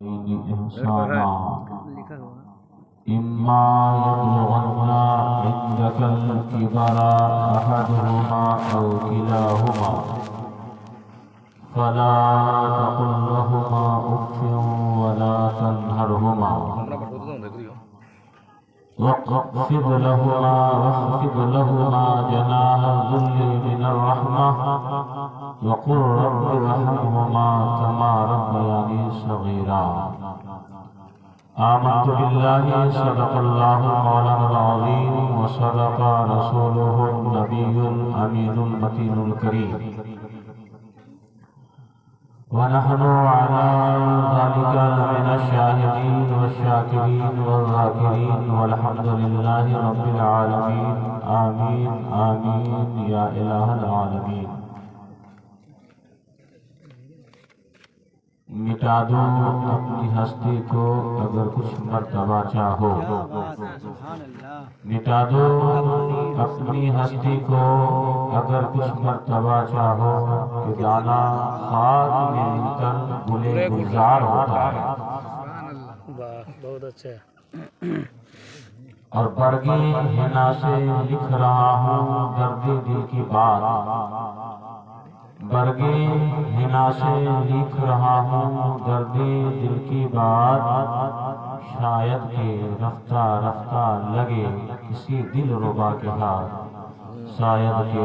إحسانا إما يبلغن عندك الكبر أحدهما أو كلاهما فلا تقل لهما أف ولا تنهرهما واخفض لهما جناح الذل من الرحمة وقل رب ارحمهما كما ربياني صغيرا. آمنت بالله صدق الله مولانا العظيم وصدق رسوله النبي الأمين المتين الكريم ونحن على ذلك من الشاهدين والشاكرين والذاكرين والحمد لله رب العالمين. آمين آمين یا الہ العالمین. مٹا دو اپنی ہستی کو اگر کچھ مرتبہ چاہو، مٹا دو اپنی ہستی کو اگر کچھ مرتبہ چاہو کہ دانا خاک میں مل کر گلے گلزار ہوتا ہے. بہت اچھا. اور برگے حنا سے لکھ رہا ہوں درد دل کی بات، برگے حنا سے لکھ رہا ہوں درد دل کی بات، شاید کہ رفتہ رفتہ لگے کسی دل ربا کے ہاتھ، شاید کہ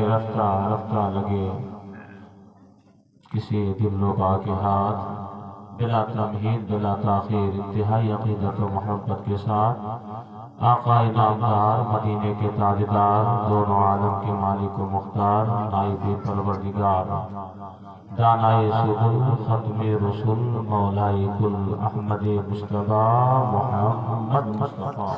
رفتہ رفتہ لگے کسی دل ربا کے ہاتھ. بلا تمہید بلا تاخیر انتہائی عقیدت و محبت کے ساتھ آقا نامدار مدینے کے تاجدار دونوں عالم کے مالک و مختار نائب پروردگار دانائے سبل ختم رسول مولائی کل احمد مصطفیٰ محمد مصطفیٰ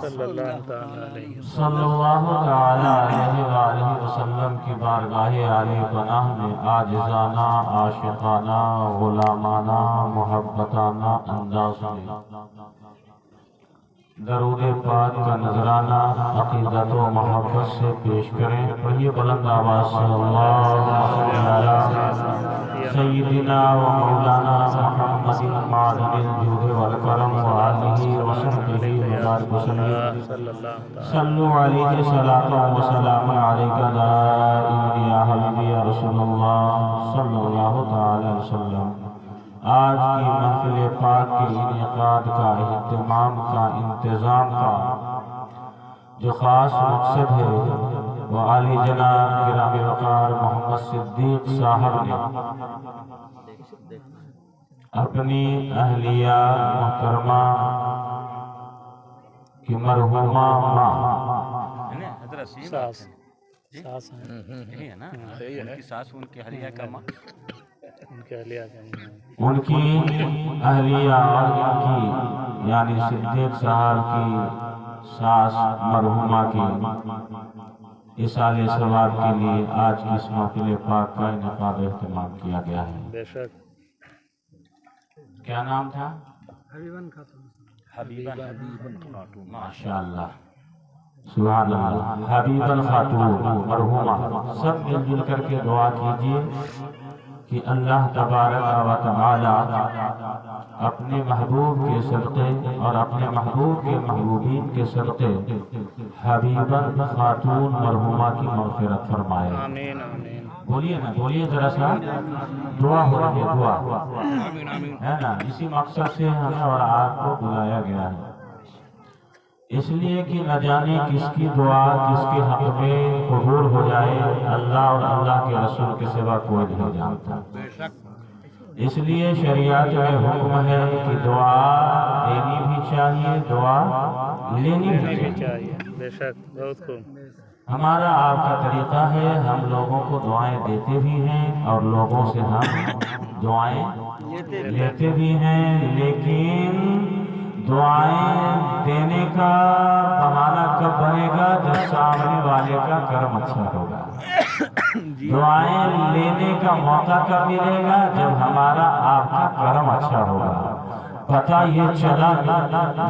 صلی اللہ علیہ وآلہ وسلم کی بارگاہ عالی پناہ میں عاجزانہ عاشقانہ غلامانہ محبتانہ انداز میں درود پاک کا نذرانہ عقیدت و محبت سے پیش کریں. پڑھیے بلند آواز سے اللہم صلی علی سیدنا و مولانا محمد معدن الجود والکرم و آلہ و صحبہ مبارک وسلم. صلو علیہ صلاۃ و سلام علیک دائم یا حبیبی یا رسول اللہ صلی اللہ تعالی وسلم. آج کی محفل پاک کے انعقاد کا اہتمام کا انتظام کا جو خاص مقصد ہے وہ عالی جناب گرامی وقار محمد صدیق صاحب نے اپنی اہلیہ محترمہ کی مرحومہ ماں ان کی اہلیہ اور ان کی یعنی صدیق صاحب کی ساس مرحومہ کی اصال ثواب کے لیے آج کی اس محفل پاک کا انعقاد اہتمام کیا گیا ہے. کیا نام تھا؟ حبیبن خاتون. ماشاءاللہ سبحان اللہ. حبیبن خاتون مرحومہ. سب مل جل کر کے دعا کیجئے کہ اللہ تبارک و تعالی اپنے محبوب کے صدقے اور اپنے محبوب کے محبوبین کے صدقے حبیبن خاتون مرحومہ کی مغفرت فرمائے. آمین آمین. بولیے نا، بولیے ذرا سا. دعا ہو رہی ہے، دعا ہے نا. اسی مقصد سے ہمیں اور آپ کو بلایا گیا ہے، اس لیے کہ نہ جانے کس کی دعا کس کے حق میں قبول ہو جائے، اللہ اور اللہ کے رسول کے سوا کوئی نہیں جانتا. اس لیے شریعت میں حکم ہے کہ دعا دینی بھی چاہیے، دعا لینی بھی چاہیے. بے شک بہت خوب. ہمارا آپ کا طریقہ ہے، ہم لوگوں کو دعائیں دیتے بھی ہیں اور لوگوں سے ہم دعائیں لیتے بھی ہیں، لیکن دعائیں دینے کا بہانہ کب بنے گا؟ جب سامنے والے کا کرم اچھا ہوگا. دعائیں لینے کا موقع کب ملے گا؟ جب ہمارا آپ کا کرم اچھا ہوگا. پتہ یہ چلا،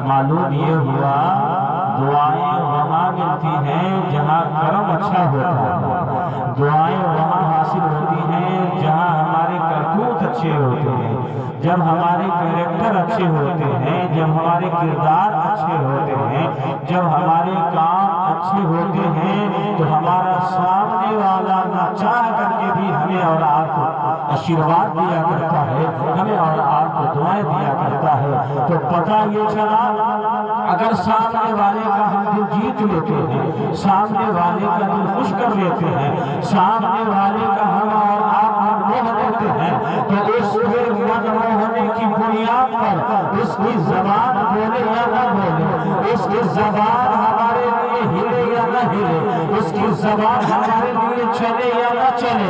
معلوم یہ ہوا دعائیں وہاں ملتی ہیں جہاں کرم اچھا ہوتا ہے، دعائیں وہاں حاصل ہوتی ہیں جہاں ہمارے کرتوت اچھے ہوتے ہیں، جب ہمارے کریکٹر اچھے ہوتے ہیں، جب ہمارے کردار اچھے ہوتے ہیں، جب ہمارے کام اچھے ہوتے ہیں، تو ہمارا سامنے والا نہ چاہ کر کے بھی ہمیں اور آپ کو آشیرواد دیا کرتا ہے، ہمیں اور آپ کو دعائیں دیا کرتا ہے۔ تو پتہ یہ چلا اگر سامنے والے کا ہم دل جیت لیتے ہیں، سامنے والے کا دل خوش کر لیتے ہیں، سامنے والے کا ہم اور آپ موہ لیتے ہیں، تو اس کے من موہنے کی بنیاد پر اس کی زبان بولے یا نہ بولے، اس کی زبان ہمارے لیے ہلے یا نہ ہلے، اس کی زبان ہمارے لیے چلے یا نہ چلے،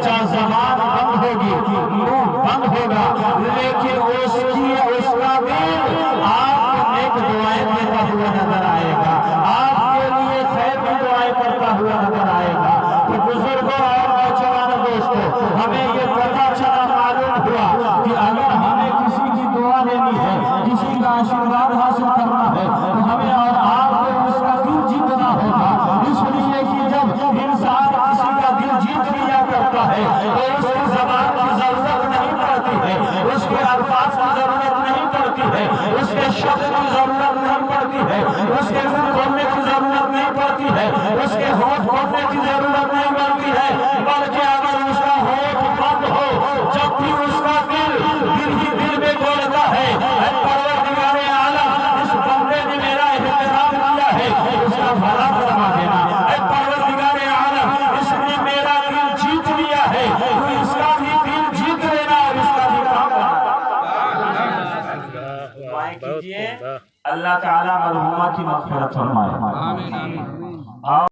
چاہے زبان بند ہوگی، منہ بند ہوگا، لیکن اس کا دل آپ کو نیک دعائیں دیتا ہوا نظر آئے گا، آپ کے لیے خیر کی دعائیں کرتا ہوا نظر آئے گا۔ تو بزرگوں اور نوجوانوں دوستوں، ہمیں یہ پتہ چلا معلوم ہوا کہ اگر ہمیں کسی کی دعا لینی ہے، کسی کا آشیرواد حاصل کرنا ہے، تو ہمیں اور آپ کو اس کا دل جیتنا ہوگا، اس لیے کہ جب انسان کسی کا دل جیت لیا کرتا ہے تو اس کی زبان کی ضرورت نہیں پڑتی ہے، اس کے الفاظ کی ضرورت نہیں پڑتی ہے، اس کے شبد کی ضرورت نہیں پڑتی ہے، اس کے منہ کھولنے کی ضرورت نہیں پڑتی ہے، اس کے ہونٹ کھولنے کی ضرورت نہیں پڑتی ہے، بلکہ اگر اس کا ہونٹ بند ہو، جب بھی اس کا دل ہی دل میں بولتا ہے، اے پروردگار عالم، اس بندے نے میرا احترام کیا ہے، اس کا بھلا فرما دینا، اے پروردگار عالم، اس نے میرا دل جیت لیا ہے، تو اس کا بھی دل جیت لینا اور اس کا بھی کام کرنا۔ دعائیں کیجئے، اللہ تعالیٰ مرحومہ کی مغفرت فرمائے۔